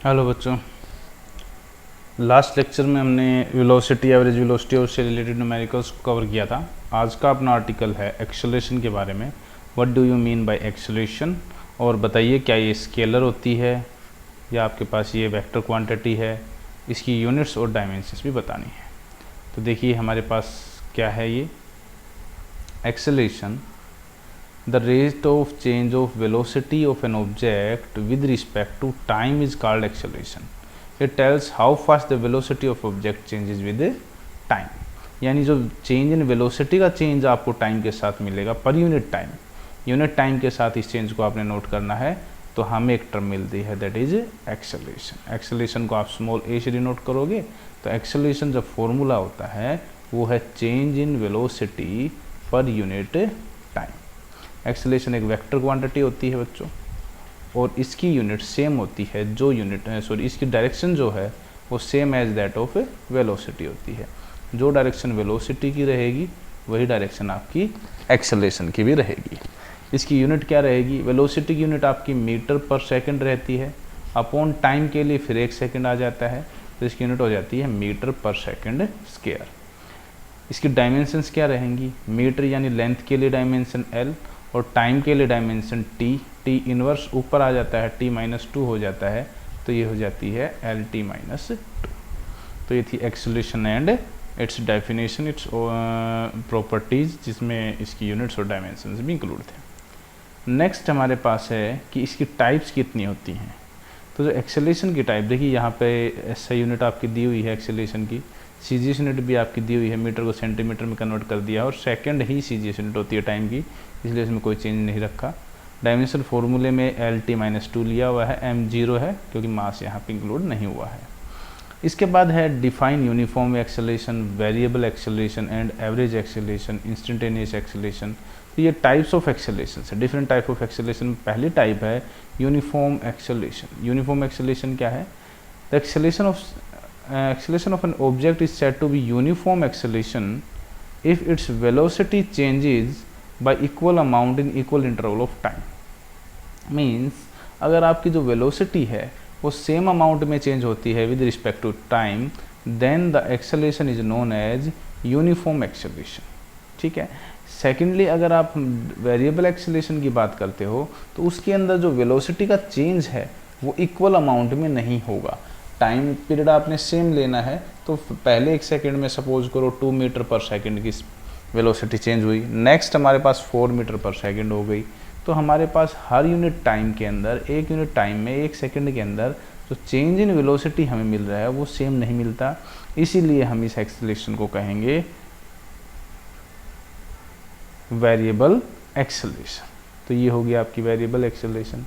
Hello बच्चों, last lecture में हमने वेलोसिटी, एवरेज वेलोसिटी और उससे रिलेटेड न्यूमेरिकल्स को कवर किया था। आज का अपना आर्टिकल है एक्सेलरेशन के बारे में। What do you mean by acceleration, और बताइए क्या ये स्केलर होती है या आपके पास ये वेक्टर क्वांटिटी है, इसकी यूनिट्स और डायमेंशंस भी बतानी है। तो देखिए हमारे पास क्या है ये acceleration. The rate of change of velocity of an object with respect to time is called acceleration. It tells how fast the velocity of object changes with time. यानी जो चेंज इन वेलोसिटी का change आपको time के साथ मिलेगा per unit time के साथ इस चेंज को आपने नोट करना है, तो हमें एक टर्म मिलती है दैट इज एक्सेलरेशन। एक्सेलरेशन को आप स्मॉल ए से डिनोट करोगे तो एक्सेलरेशन जो फॉर्मूला होता है वो है change in velocity per unit time. Acceleration एक वेक्टर क्वांटिटी होती है बच्चों, और इसकी यूनिट सेम होती है जो इसकी डायरेक्शन जो है वो same as that of velocity होती है। जो डायरेक्शन वेलोसिटी की रहेगी वही डायरेक्शन आपकी एक्सेलरेशन की भी रहेगी। इसकी यूनिट क्या रहेगी? वेलोसिटी की यूनिट आपकी मीटर पर सेकंड रहती है, अपॉन टाइम के लिए फिर 1 सेकंड आ जाता है, तो इसकी यूनिट हो जाती है मीटर पर सेकंड स्क्वायर। इसकी डायमेंशंस क्या रहेंगी? मीटर यानी लेंथ के लिए डायमेंशन L, और टाइम के लिए डायमेंशन टी इनवर्स ऊपर आ जाता है, t-2 हो जाता है, तो ये हो जाती है LT-2। तो ये थी acceleration and it's definition, it's properties, जिसमें इसकी यूनिट्स और डायमेंशंस भी इंक्लूड थे। नेक्स्ट हमारे पास है कि इसकी टाइप्स कितनी होती हैं। तो जो एक्सेलरेशन की टाइप देखिए, यहाँ पे SI यूनिट आपकी दी हुई है एक्सेलरेशन की, CGS यूनिट भी आपकी दी हुई है, मीटर को सेंटीमीटर में कन्वर्ट कर दिया, और सेकंड ही CGS यूनिट होती है टाइम की, इसलिए इसमें कोई चेंज नहीं रखा। डायमेंशन फॉर्मूले में LT-2 लिया हुआ है, M 0 है क्योंकि मास यहाँ पे इंक्लूड नहीं हुआ है। इसके बाद है define uniform acceleration, variable acceleration and average acceleration, instantaneous acceleration. तो ये टाइप्स ऑफ एक्सेलरेशन है, डिफरेंट टाइप ऑफ एक्सेलरेशन। पहली टाइप है यूनिफॉर्म एक्सेलरेशन। यूनिफॉर्म एक्सेलरेशन क्या है? The acceleration of an object is said to be uniform acceleration if its velocity changes by equal amount in equal interval of time. Means अगर आपकी जो velocity है वो same amount में change होती है with respect to time, then the acceleration is known as uniform acceleration. ठीक है। सेकेंडली, अगर आप वेरिएबल एक्सेलरेशन की बात करते हो तो उसके अंदर जो वेलोसिटी का चेंज है वो इक्वल अमाउंट में नहीं होगा। टाइम पीरियड आपने सेम लेना है, तो पहले 1 सेकंड में सपोज करो 2 मीटर पर सेकंड की वेलोसिटी चेंज हुई, नेक्स्ट हमारे पास 4 मीटर पर सेकंड हो गई, तो हमारे पास हर यूनिट टाइम के अंदर, 1 यूनिट टाइम में 1 सेकंड के अंदर जो चेंज इन वेलोसिटी हमें मिल रहा है वो सेम नहीं मिलता। इसीलिए हम इस एक्सेलरेशन को कहेंगे वेरिएबल एक्सेलरेशन। तो ये हो गया आपकी वेरिएबल एक्सेलरेशन।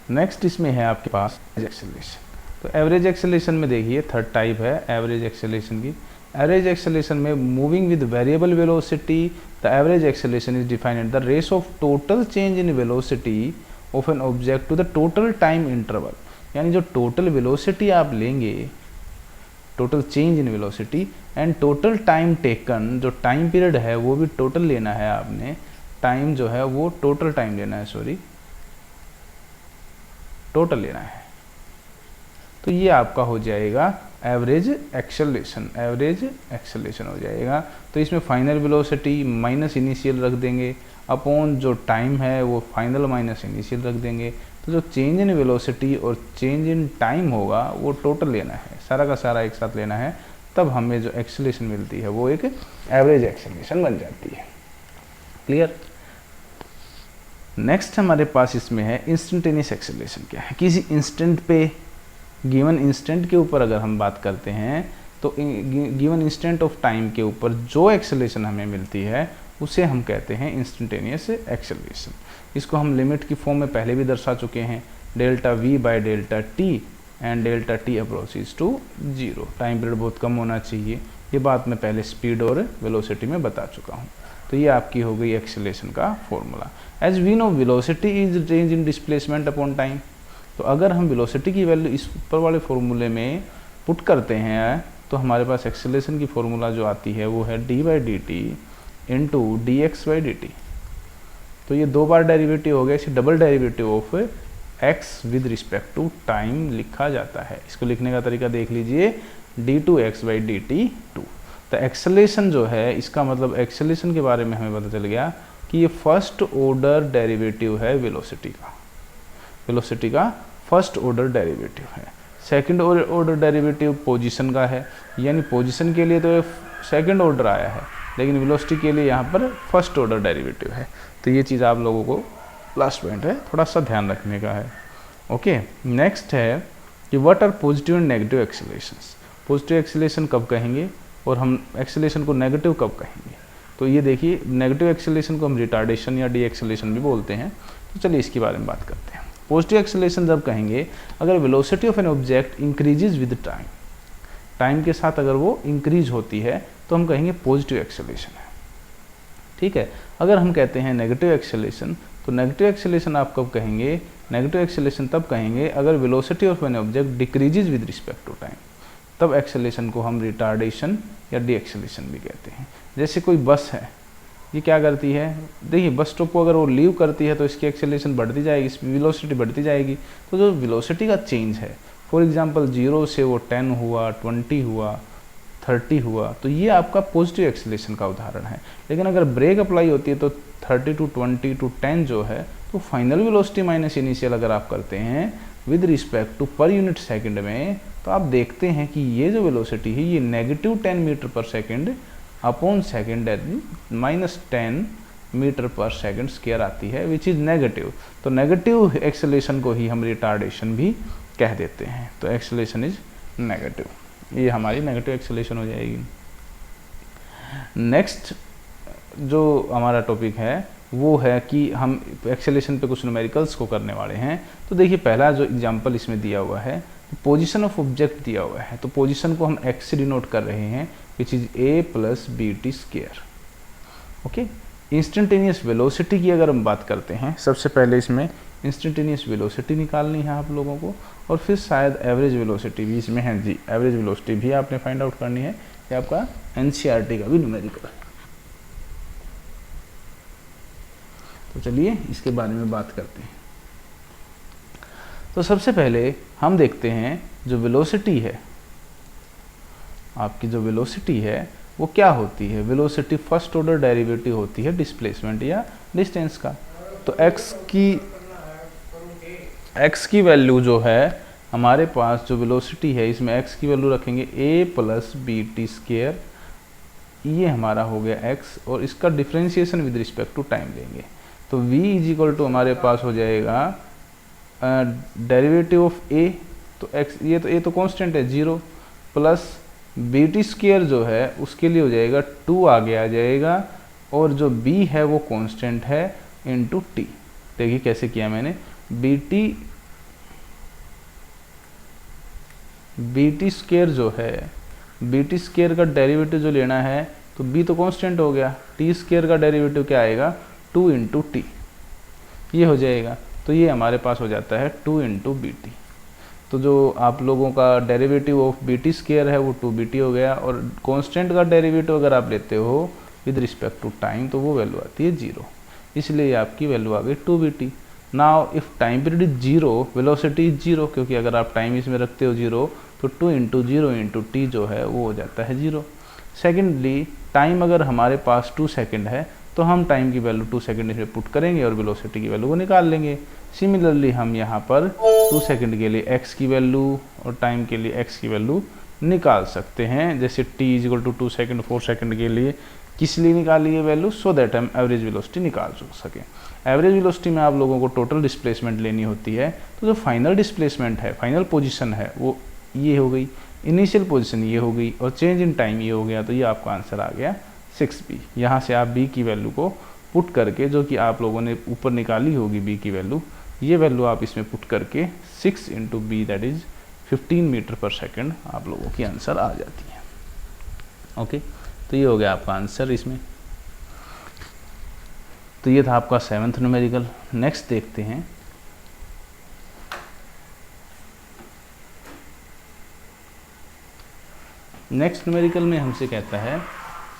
नेक्स्ट इसमें है आपके पास एक्सेलरेशन। तो एवरेज एक्सेलरेशन में देखिए थर्ड टाइप है एवरेज एक्सेलरेशन की। एवरेज एक्सेलरेशन में moving with variable velocity, the average acceleration is defined the rate of total change in velocity of an object to the total time interval. यानी जो total velocity आप लेंगे, total change in velocity and total time taken, जो time period है वो भी total लेना है आपने, टाइम जो है वो टोटल टाइम लेना है, टोटल लेना है। तो ये आपका हो जाएगा एवरेज एक्सेलरेशन, एवरेज एक्सेलरेशन हो जाएगा। तो इसमें फाइनल वेलोसिटी माइनस इनिशियल रख देंगे, अपॉन जो टाइम है वो फाइनल माइनस इनिशियल रख देंगे। तो जो चेंज इन वेलोसिटी और चेंज इन टाइम होगा वो टोटल लेना है, सारा का सारा एक साथ लेना है, तब हमें जो एक्सेलरेशन मिलती है वो एक एवरेज एक्सेलरेशन बन जाती है। क्लियर? नेक्स्ट हमारे पास इसमें है इंस्टेंटेनियस एक्सेलरेशन। क्या है? किसी इंस्टेंट पे, गिवन इंस्टेंट के ऊपर अगर हम बात करते हैं तो गिवन इंस्टेंट ऑफ टाइम के ऊपर जो एक्सेलरेशन हमें मिलती है उसे हम कहते हैं इंस्टेंटेनियस एक्सेलरेशन। इसको हम लिमिट की फॉर्म में पहले भी दर्शा चुके हैं, delta V by delta T and delta T approaches to 0। Time period बहुत कम होना चाहिए, ये बात मैं पहले स्पीड और वेलोसिटी में बता चुका हूँ। तो ये आपकी हो गई एक्सेलरेशन का formula. As we know velocity is change in displacement upon time. तो अगर हम वेलोसिटी की वैल्यू इस ऊपर वाले फॉर्मूले में पुट करते हैं तो हमारे पास एक्सेलरेशन की फॉर्मूला जो आती है वो है d/dt इंटू dx/dt। तो ये 2 बार डेरिवेटिव हो गया, इसे double derivative of x with respect to time लिखा जाता है। इसको लिखने का तरीका देख लीजिए, d2x/dt2। तो एक्सेलेरेशन जो है, इसका मतलब एक्सेलेरेशन के बारे में हमें पता चल गया कि ये फर्स्ट ऑर्डर डेरिवेटिव है वेलोसिटी का, वेलोसिटी का फर्स्ट ऑर्डर डेरिवेटिव है। सेकंड ऑर्डर डेरिवेटिव पोजीशन का है, यानी पोजीशन के लिए तो ये सेकंड ऑर्डर आया है, लेकिन वेलोसिटी के लिए यहाँ पर फर्स्ट ऑर्डर डेरिवेटिव है। तो ये चीज़ आप लोगों को लास्ट पॉइंट है, थोड़ा सा ध्यान रखने का है। ओके, नेक्स्ट है कि what are positive and negative accelerations. Positive acceleration कब कहेंगे और हम एक्सेलरेशन को नेगेटिव कब कहेंगे। तो ये देखिए, नेगेटिव एक्सेलरेशन को हम रिटार्डेशन या डी एक्सेलरेशन भी बोलते हैं। तो चलिए इसके बारे में बात करते हैं। पॉजिटिव एक्सेलरेशन जब कहेंगे अगर velocity of an object increases with time, time के साथ अगर वो इंक्रीज होती है तो हम कहेंगे पॉजिटिव एक्सेलरेशन है। ठीक है, अगर हम कहते हैं नेगेटिव एक्सेलरेशन, तो नेगेटिव एक्सेलरेशन आप कब कहेंगे, नेगेटिव एक्सेलरेशन तब कहेंगे अगर velocity of an object decreases with respect to time, तब एक्सेलरेशन को हम रिटार्डेशन या डी एक्सेलरेशन भी कहते हैं। जैसे कोई बस है, ये क्या करती है, देखिए बस स्टॉप को अगर वो लीव करती है तो इसकी एक्सेलरेशन बढ़ती जाएगी, इसकी वेलोसिटी बढ़ती जाएगी। तो जो वेलोसिटी का चेंज है, फॉर एग्जांपल 0 से वो 10 हुआ, 20 हुआ, 30 हुआ, तो ये आपका पॉजिटिव एक्सेलरेशन का उदाहरण है। लेकिन अगर ब्रेक अप्लाई होती है तो 30 टू 20 टू 10 जो है, तो फाइनल वेलोसिटी माइनस इनिशियल अगर आप करते हैं with respect to per unit second में, तो आप देखते हैं कि ये जो वेलोसिटी है ये नेगेटिव 10 मीटर पर सेकंड अपॉन सेकंड -10 मीटर पर सेकंड स्क्वायर आती है, विच इज़ नेगेटिव। तो नेगेटिव एक्सेलरेशन को ही हम रिटार्डेशन भी कह देते हैं। तो एक्सेलरेशन इज नेगेटिव, ये हमारी नेगेटिव एक्सेलरेशन हो जाएगी। नेक्स्ट जो हमारा टॉपिक है वो है कि हम एक्सेलरेशन पे कुछ न्यूमेरिकल्स को करने वाले हैं। तो देखिए पहला जो एग्जांपल इसमें दिया हुआ है, पोजीशन ऑफ ऑब्जेक्ट दिया हुआ है, तो पोजीशन को हम x से डिनोट कर रहे हैं, which is a plus bt square. Okay, instantaneous velocity की अगर हम बात करते हैं, सबसे पहले इसमें इंस्टेंटेनियस वेलोसिटी निकालनी है आप लोगों को, और फिर शायद एवरेज वेलोसिटी भी इसमें है जी, एवरेज वेलोसिटी भी आपने फाइंड आउट करनी है। ये आपका NCERT का भी न्यूमेरिकल है। तो चलिए इसके बारे में बात करते हैं। तो सबसे पहले हम देखते हैं जो वेलोसिटी है, आपकी जो वेलोसिटी है वो क्या होती है। वेलोसिटी फर्स्ट ऑर्डर डेरिवेटिव होती है डिस्प्लेसमेंट या डिस्टेंस का। तो x की वैल्यू जो है हमारे पास, जो वेलोसिटी है इसमें x की वैल्यू रखेंगे a प्लस bt स्क्वायर, ये हमारा हो गया x, और इसका differentiation with respect to time लेंगे। तो v इज इक्वल टू हमारे पास हो जाएगा डेरिवेटिव ऑफ a, तो x, ये तो a तो कांस्टेंट है 0, प्लस bt स्क्वायर जो है उसके लिए हो जाएगा 2 आगे आ जाएगा, और जो b है वो कांस्टेंट है इनटू t। देखिए कैसे किया मैंने, bt स्क्वायर जो है, bt स्क्वायर का डेरिवेटिव जो लेना है, तो b तो कांस्टेंट हो गया, t स्क्वायर का डेरिवेटिव क्या आएगा 2 इंटू टी, ये हो जाएगा। तो ये हमारे पास हो जाता है 2 इंटू bt। तो जो आप लोगों का डेरिवेटिव ऑफ bt स्क्वायर है वो 2bt हो गया, और कांस्टेंट का डेरिवेटिव अगर आप लेते हो विद रिस्पेक्ट टू टाइम तो वो वैल्यू आती है 0, इसलिए आपकी वैल्यू आ गई 2bt। Now if time period is 0, velocity is 0, क्योंकि अगर आप टाइम इसमें रखते हो 0 तो 2 इंटू 0 इंटू टी जो है वो हो जाता है 0। सेकेंडली, टाइम अगर हमारे पास 2 सेकेंड है तो हम टाइम की वैल्यू 2 सेकेंड इसमें पुट करेंगे और वेलोसिटी की वैल्यू को निकाल लेंगे। सिमिलरली हम यहाँ पर 2 सेकेंड के लिए x की वैल्यू और टाइम के लिए x की वैल्यू निकाल सकते हैं। जैसे t is equal to 2 second 4 second के लिए किस लिए निकाली है वैल्यू, सो दैट हम एवरेज वेलोसिटी निकाल सकें। एवरेज वेलोसिटी में आप लोगों को टोटल डिस्प्लेसमेंट लेनी होती है, तो जो फाइनल डिस्प्लेसमेंट है, फाइनल पोजीशन है वो ये हो गई, इनिशियल पोजीशन ये हो गई, और चेंज इन टाइम ये हो गया। तो ये आपका आंसर आ गया 6b। यहाँ से आप b की वैल्यू को पुट करके, जो कि आप लोगों ने ऊपर निकाली होगी b की वैल्यू, ये वैल्यू आप इसमें पुट करके 6 into B that is 15 metre per second आप लोगों की आंसर आ जाती है। ओके, तो ये हो गया आपका आंसर इसमें। तो ये था आपका 7th न्यूमेरिकल। नेक्स्ट देखते हैं। नेक्स्ट न्यूमेरिकल में हमसे कहता है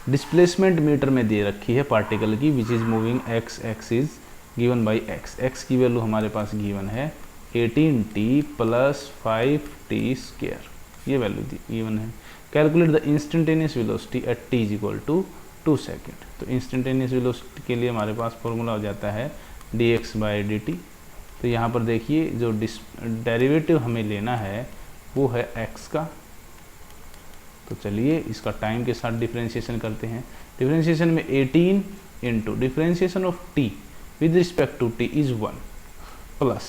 डिस्प्लेसमेंट मीटर में दे रखी है पार्टिकल की, which is moving x axis given by X, X की वैल्यू हमारे पास गिवन है 18t प्लस 5t स्क्वायर, ये वैल्यू गिवन है। Calculate the instantaneous velocity at t is equal to 2 second. तो इंस्टेंटेनियस वेलोसिटी के लिए हमारे पास फॉर्मूला हो जाता है dx बाई dt। तो यहाँ पर देखिए जो डेरिवेटिव हमें लेना है वो है x का। तो चलिए इसका टाइम के साथ डिफरेंशिएशन करते हैं। डिफरेंशिएशन में 18 into differentiation of t with respect to t is 1 plus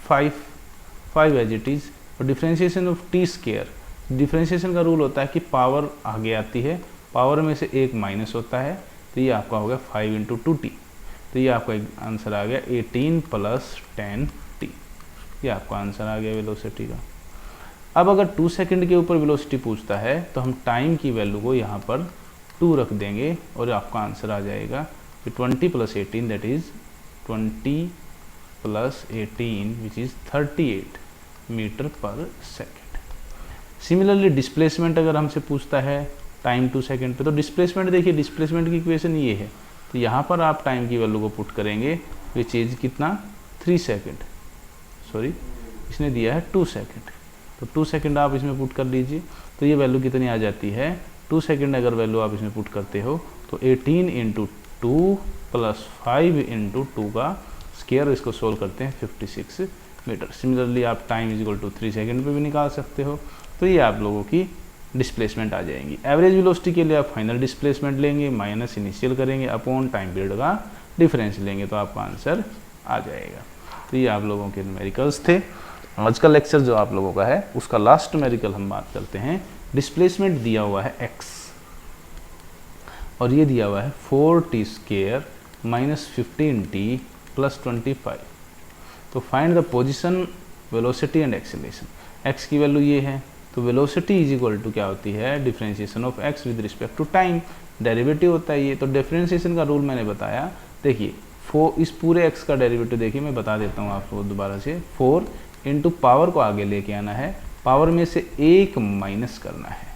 5 as it is, और differentiation of t square, differentiation का रूल होता है कि पावर आगे आती है, पावर में से एक माइनस होता है, तो ये आपका हो गया 5 इंटू 2t। तो ये आपका आंसर आ गया 18 प्लस 10t, ये आपका आंसर आ गया वेलोसिटी का। अब अगर 2 सेकंड के ऊपर वेलोसिटी पूछता है तो हम टाइम की वैल्यू को यहाँ पर 2 रख देंगे और आपका आंसर आ जाएगा 20 plus 18 that is 20 plus 18 which is 38 metre per second. Similarly displacement अगर हमसे पूछता है टाइम 2 सेकंड पे, तो डिस्प्लेसमेंट देखिए, डिस्प्लेसमेंट की इक्वेशन ये है। तो यहाँ पर आप टाइम की वैल्यू को पुट करेंगे विच इज़ कितना 3 सेकेंड, सॉरी इसने दिया है 2 सेकेंड, तो 2 सेकेंड आप इसमें पुट कर लीजिए। तो ये वैल्यू कितनी आ जाती है 2 सेकेंड अगर वैल्यू आप इसमें पुट करते हो तो 18 इंटू 2 प्लस 5 इंटू 2 का स्क्वायर, इसको सोल्व करते हैं 56 मीटर। सिमिलरली आप time is equal to 3 second पे भी निकाल सकते हो। तो ये आप लोगों की डिस्प्लेसमेंट आ जाएंगी। एवरेज वेलोसिटी के लिए आप फाइनल डिस्प्लेसमेंट लेंगे माइनस इनिशियल करेंगे अपॉन टाइम पीरियड का डिफरेंस लेंगे, तो आपका आंसर आ जाएगा। तो ये आप लोगों के न्यूमेरिकल्स थे। आज का लेक्चर जो आप लोगों का है उसका लास्ट न्यूमेरिकल हम बात करते हैं। डिस्प्लेसमेंट दिया हुआ है x और ये दिया हुआ है 4t square minus 15t plus 25। तो find the position, velocity and acceleration. x की वैल्यू ये है, तो वेलोसिटी इज इक्वल टू क्या होती है differentiation of x with respect to time, derivative होता है ये। तो डिफरेंशिएशन का रूल मैंने बताया, देखिए इस पूरे x का डेरिवेटिव देखिए मैं बता देता हूँ आपको दोबारा से। 4 इंटू पावर को आगे लेके आना है, पावर में से एक माइनस करना है,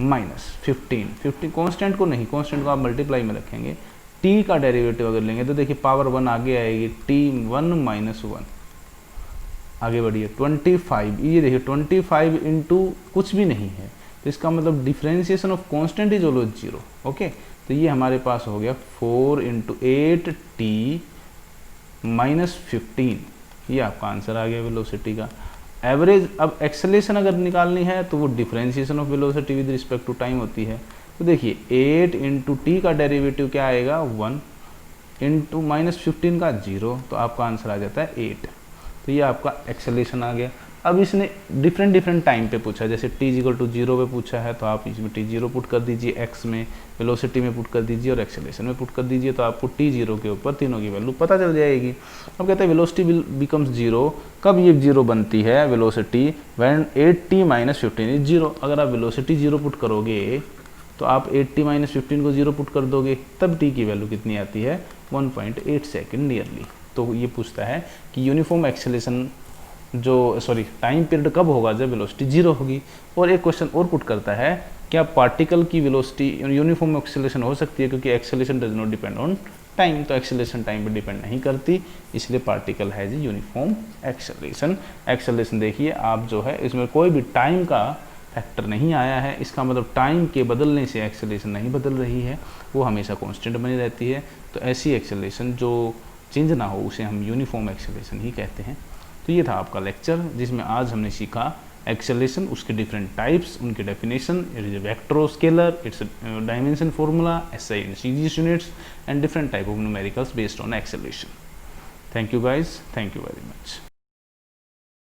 माइनस 15 कांस्टेंट को नहीं, कांस्टेंट को आप मल्टीप्लाई में रखेंगे। t का डेरिवेटिव अगर लेंगे तो देखिए पावर 1 आगे आएगी, t1 माइनस 1 आगे बढ़िए 25। ये देखिए 25 इंटू कुछ भी नहीं है, तो इसका मतलब differentiation of constant is always 0। Okay, तो ये हमारे पास हो गया 4 इंटू 8t माइनस 15, ये आपका आंसर आ गया वेलोसिटी का। एवरेज, अब एक्सेलरेशन अगर निकालनी है तो वो differentiation of velocity with respect to time होती है। तो देखिए 8 इंटू टी का डेरिवेटिव क्या आएगा 1 इंटू माइनस 15 का 0, तो आपका आंसर आ जाता है 8। तो ये आपका एक्सेलरेशन आ गया। अब इसने डिफरेंट टाइम पे पूछा, जैसे t इक्वल टू 0 पे पूछा है तो आप इसमें t0 पुट कर दीजिए, x में वेलोसिटी में पुट कर दीजिए और एक्सेलरेशन में पुट कर दीजिए, तो आपको t0 के ऊपर तीनों की वैल्यू पता चल जाएगी। अब कहते हैं वेलोसिटी बिकम्स 0, कब ये 0 बनती है velocity, when 8t minus 15 is 0। अगर आप वेलोसिटी 0 पुट करोगे तो आप 8t माइनस 15 को 0 पुट कर दोगे, तब t की वैल्यू कितनी आती है 1.8 सेकेंड नियरली। तो ये पूछता है कि यूनिफॉर्म एक्सेलरेशन टाइम पीरियड कब होगा जब वेलोसिटी 0 होगी। और एक क्वेश्चन और पुट करता है, क्या पार्टिकल की वेलोसिटी यूनिफॉर्म एक्सेलरेशन हो सकती है, क्योंकि acceleration does not depend on time, तो एक्सेलरेशन टाइम पर डिपेंड नहीं करती, इसलिए particle has uniform acceleration. Acceleration देखिए आप जो है इसमें कोई भी टाइम का फैक्टर नहीं आया है, इसका मतलब टाइम के बदलने से एक्सेलरेशन नहीं बदल रही है, वो हमेशा कांस्टेंट बनी रहती है। तो ऐसी एक्सेलरेशन जो चेंज ना हो उसे हम यूनिफॉर्म एक्सेलरेशन ही कहते हैं। तो ये था आपका लेक्चर जिसमें आज हमने सीखा एक्सेलरेशन, उसके डिफरेंट टाइप्स, उनके definition, it is vector scalar, it's dimension formula, SI and CGS units and different type of numericals based on acceleration. Thank you guys, thank you very much.